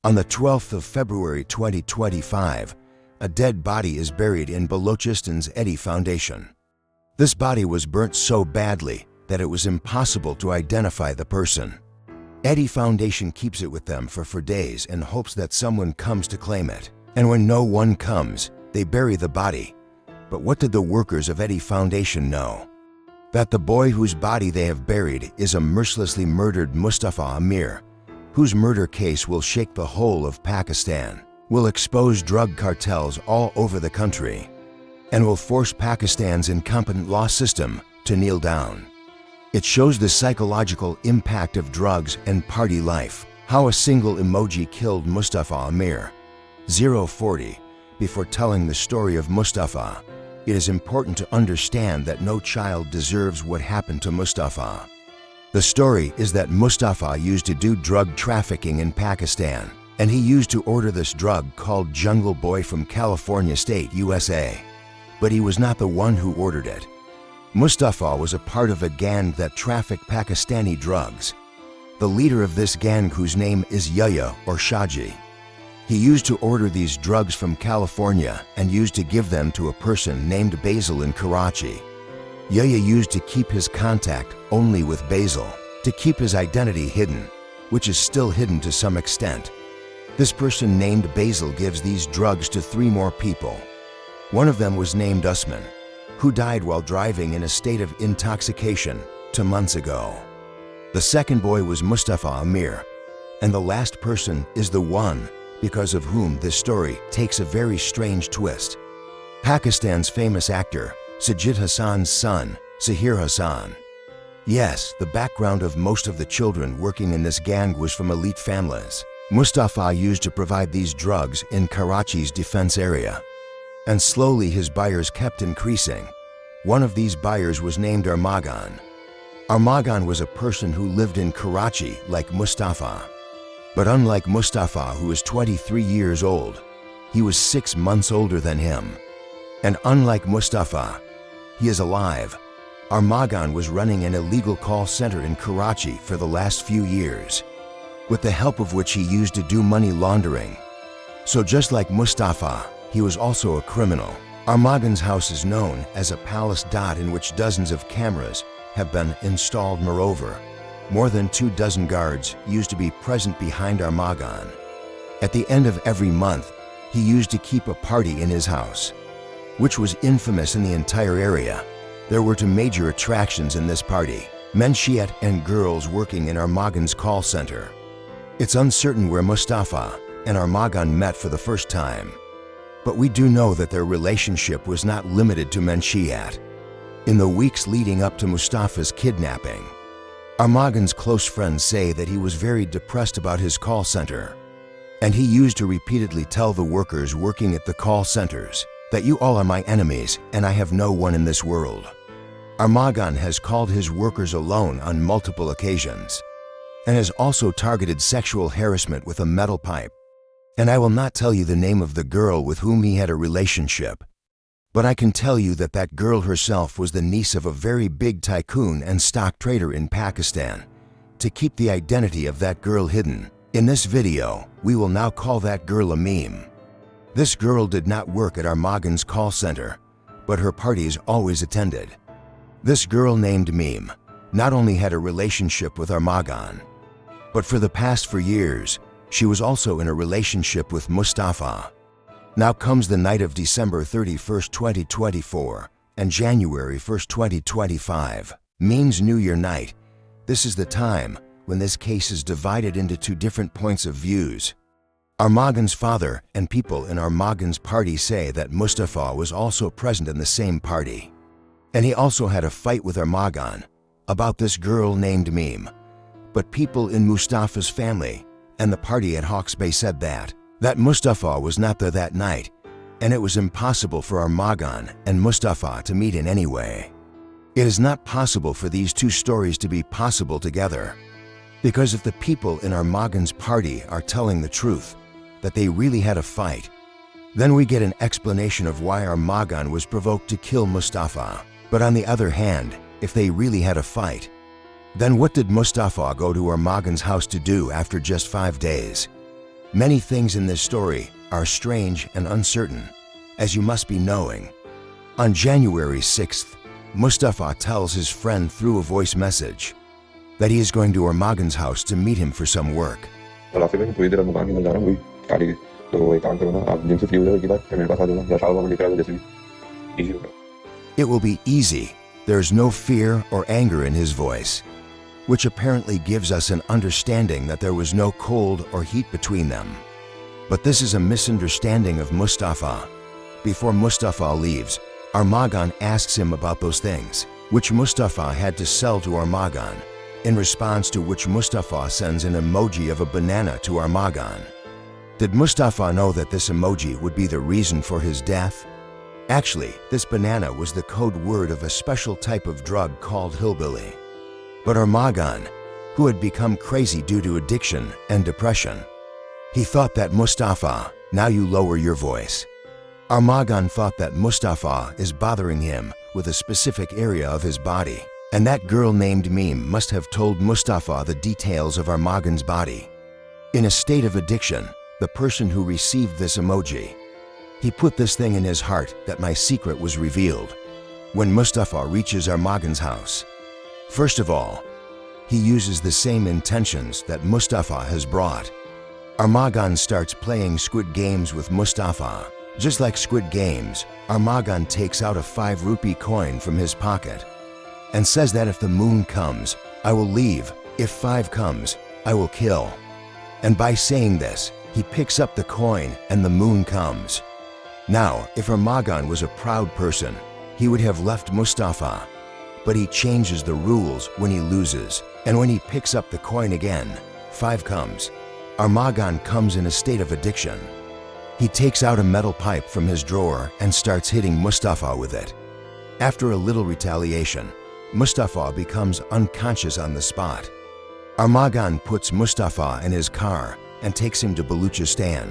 On the 12th of February 2025, a dead body is buried in Balochistan's Edhi Foundation. This body was burnt so badly that it was impossible to identify the person. Edhi Foundation keeps it with them for days and hopes that someone comes to claim it. And when no one comes, they bury the body. But what did the workers of Edhi Foundation know? That the boy whose body they have buried is a mercilessly murdered Mustafa Amir, whose murder case will shake the whole of Pakistan, will expose drug cartels all over the country, and will force Pakistan's incompetent law system to kneel down. It shows the psychological impact of drugs and party life, how a single emoji killed Mustafa Amir. 040. Before telling the story of Mustafa, it is important to understand that no child deserves what happened to Mustafa. The story is that Mustafa used to do drug trafficking in Pakistan, and he used to order this drug called Jungle Boy from California State, USA. But he was not the one who ordered it. Mustafa was a part of a gang that trafficked Pakistani drugs. The leader of this gang, whose name is Yahya or Shaji, he used to order these drugs from California and used to give them to a person named Basil in Karachi. Yahya used to keep his contact only with Basil, to keep his identity hidden, which is still hidden to some extent. This person named Basil gives these drugs to 3 more people. One of them was named Usman, who died while driving in a state of intoxication 2 months ago. The second boy was Mustafa Amir, and the last person is the one because of whom this story takes a very strange twist. Pakistan's famous actor, Sahir Hassan's son, Sahir Hassan. Yes, the background of most of the children working in this gang was from elite families. Mustafa used to provide these drugs in Karachi's defense area. And slowly his buyers kept increasing. One of these buyers was named Armaghan. Armaghan was a person who lived in Karachi like Mustafa. But unlike Mustafa, who was 23 years old, he was 6 months older than him. And unlike Mustafa, he is alive. Armaghan was running an illegal call center in Karachi for the last few years, with the help of which he used to do money laundering. So just like Mustafa, he was also a criminal. Armaghan's house is known as a palace dot in which dozens of cameras have been installed. Moreover, more than 24 guards used to be present behind Armaghan. At the end of every month, he used to keep a party in his house, which was infamous in the entire area. There were 2 major attractions in this party: Menshiat and girls working in Armaghan's call center. It's uncertain where Mustafa and Armaghan met for the first time, but we do know that their relationship was not limited to Menshiat. In the weeks leading up to Mustafa's kidnapping, Armaghan's close friends say that he was very depressed about his call center, and he used to repeatedly tell the workers working at the call centers that you all are my enemies and I have no one in this world. Armaghan has called his workers alone on multiple occasions and has also targeted sexual harassment with a metal pipe. And I will not tell you the name of the girl with whom he had a relationship, but I can tell you that that girl herself was the niece of a very big tycoon and stock trader in Pakistan. To keep the identity of that girl hidden, in this video, we will now call that girl a meme. This girl did not work at Armaghan's call center, but her parties always attended. This girl named Meme not only had a relationship with Armaghan, but for the past 4 years, she was also in a relationship with Mustafa. Now comes the night of December 31st, 2024 and January 1st, 2025, Meme's New Year night. This is the time when this case is divided into 2 different points of views. Armaghan's father and people in Armaghan's party say that Mustafa was also present in the same party, and he also had a fight with Armaghan about this girl named Meme. But people in Mustafa's family and the party at Hawke's Bay said that Mustafa was not there that night, and it was impossible for Armaghan and Mustafa to meet in any way. It is not possible for these 2 stories to be possible together, because if the people in Armaghan's party are telling the truth, that they really had a fight, then we get an explanation of why Armaghan was provoked to kill Mustafa. But on the other hand, if they really had a fight, then what did Mustafa go to Armaghan's house to do after just 5 days? Many things in this story are strange and uncertain, as you must be knowing. On January 6th, Mustafa tells his friend through a voice message that he is going to Armaghan's house to meet him for some work. It will be easy. There's no fear or anger in his voice, which apparently gives us an understanding that there was no cold or heat between them. But this is a misunderstanding of Mustafa. Before Mustafa leaves, Armaghan asks him about those things, which Mustafa had to sell to Armaghan, in response to which Mustafa sends an emoji of a banana to Armaghan. Did Mustafa know that this emoji would be the reason for his death? Actually, this banana was the code word of a special type of drug called hillbilly. But Armaghan, who had become crazy due to addiction and depression, he thought that Mustafa, now you lower your voice. Armaghan thought that Mustafa is bothering him with a specific area of his body, and that girl named Meme must have told Mustafa the details of Armaghan's body. In a state of addiction, the person who received this emoji, he put this thing in his heart that my secret was revealed. When Mustafa reaches Armaghan's house, first of all, he uses the same intentions that Mustafa has brought. Armaghan starts playing Squid Games with Mustafa. Just like Squid Games, Armaghan takes out a 5 rupee coin from his pocket and says that if the moon comes, I will leave. If 5 comes, I will kill. And by saying this, he picks up the coin and the moon comes. Now, if Armaghan was a proud person, he would have left Mustafa. But he changes the rules when he loses, and when he picks up the coin again, 5 comes. Armaghan comes in a state of addiction. He takes out a metal pipe from his drawer and starts hitting Mustafa with it. After a little retaliation, Mustafa becomes unconscious on the spot. Armaghan puts Mustafa in his car and takes him to Baluchistan.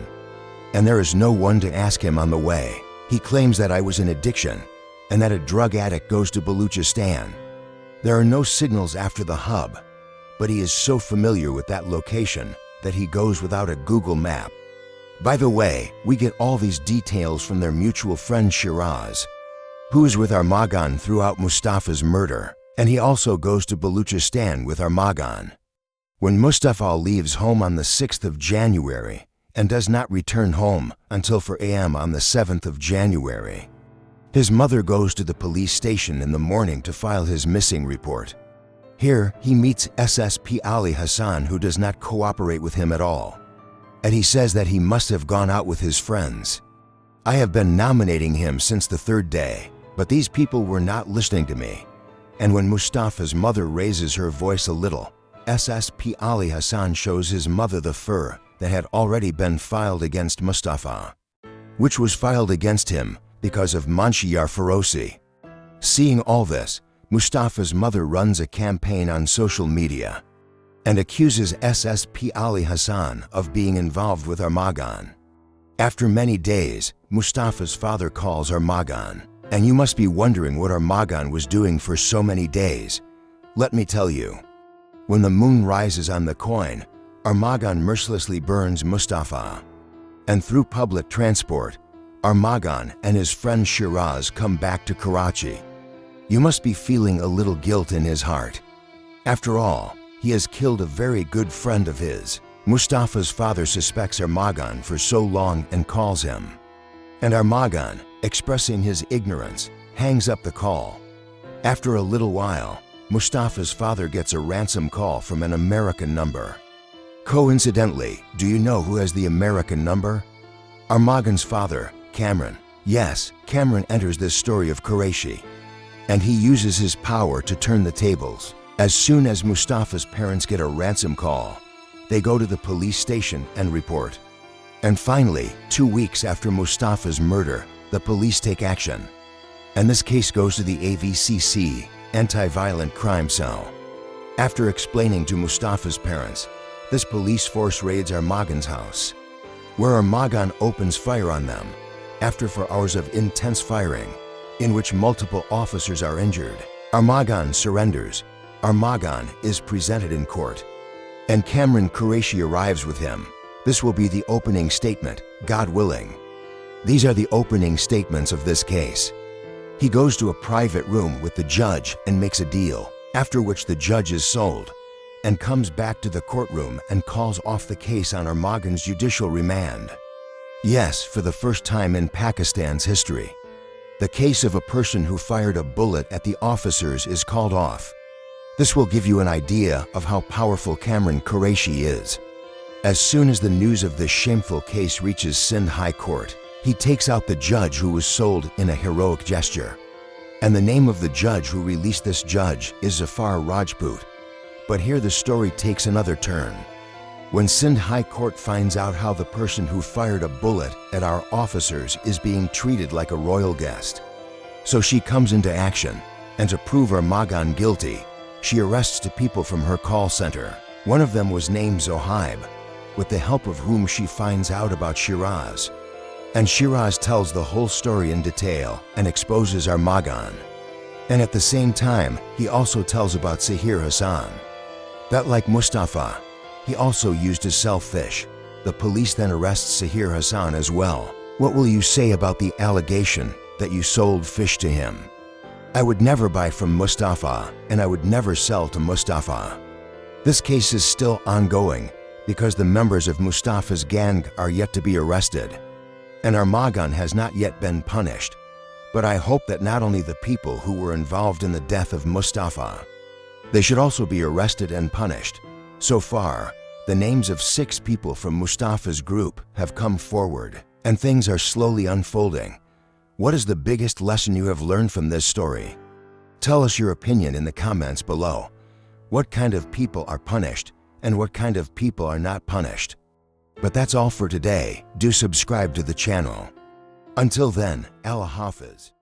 And there is no one to ask him on the way. He claims that I was in addiction and that a drug addict goes to Baluchistan. There are no signals after the hub, but he is so familiar with that location that he goes without a Google map. By the way, we get all these details from their mutual friend Shiraz, who is with Armaghan throughout Mustafa's murder, and he also goes to Baluchistan with Armaghan. When Mustafa leaves home on the 6th of January and does not return home until 4 a.m. on the 7th of January, his mother goes to the police station in the morning to file his missing report. Here, he meets SSP Ali Hassan, who does not cooperate with him at all, and he says that he must have gone out with his friends. I have been nominating him since the 3rd day, but these people were not listening to me. And when Mustafa's mother raises her voice a little, SSP Ali Hassan shows his mother the fur that had already been filed against Mustafa, which was filed against him because of Manshiyar Ferosi. Seeing all this, Mustafa's mother runs a campaign on social media and accuses SSP Ali Hassan of being involved with Armaghan. After many days, Mustafa's father calls Armaghan, and you must be wondering what Armaghan was doing for so many days. Let me tell you. When the moon rises on the coin, Armaghan mercilessly burns Mustafa. And through public transport, Armaghan and his friend Shiraz come back to Karachi. You must be feeling a little guilt in his heart. After all, he has killed a very good friend of his. Mustafa's father suspects Armaghan for so long and calls him. And Armaghan, expressing his ignorance, hangs up the call. After a little while, Mustafa's father gets a ransom call from an American number. Coincidentally, do you know who has the American number? Armaghan's father, Kamran. Yes, Kamran enters this story of Qureshi, and he uses his power to turn the tables. As soon as Mustafa's parents get a ransom call, they go to the police station and report. And finally, 2 weeks after Mustafa's murder, the police take action. And this case goes to the AVCC, Anti-Violent Crime Cell. After explaining to Mustafa's parents, this police force raids Armaghan's house, where Armaghan opens fire on them after 4 hours of intense firing, in which multiple officers are injured. Armaghan surrenders. Armaghan is presented in court, and Kamran Qureshi arrives with him. This will be the opening statement, God willing. These are the opening statements of this case. He goes to a private room with the judge and makes a deal, after which the judge is sold, and comes back to the courtroom and calls off the case on Armaghan's judicial remand. Yes, for the first time in Pakistan's history, the case of a person who fired a bullet at the officers is called off. This will give you an idea of how powerful Kamran Qureshi is. As soon as the news of this shameful case reaches Sindh High Court, he takes out the judge who was sold in a heroic gesture. And the name of the judge who released this judge is Zafar Rajput. But here the story takes another turn. When Sindh High Court finds out how the person who fired a bullet at our officers is being treated like a royal guest. So she comes into action, and to prove Armaghan guilty, she arrests two people from her call center. One of them was named Zohaib, with the help of whom she finds out about Shiraz. And Shiraz tells the whole story in detail and exposes Armaghan. And at the same time, he also tells about Sahir Hassan. That, like Mustafa, he also used to sell fish. The police then arrests Sahir Hassan as well. What will you say about the allegation that you sold fish to him? I would never buy from Mustafa, and I would never sell to Mustafa. This case is still ongoing because the members of Mustafa's gang are yet to be arrested. And Armaghan has not yet been punished. But I hope that not only the people who were involved in the death of Mustafa, they should also be arrested and punished. So far, the names of 6 people from Mustafa's group have come forward, and things are slowly unfolding. What is the biggest lesson you have learned from this story? Tell us your opinion in the comments below. What kind of people are punished, and what kind of people are not punished? But that's all for today. Do subscribe to the channel. Until then, Allah Hafiz.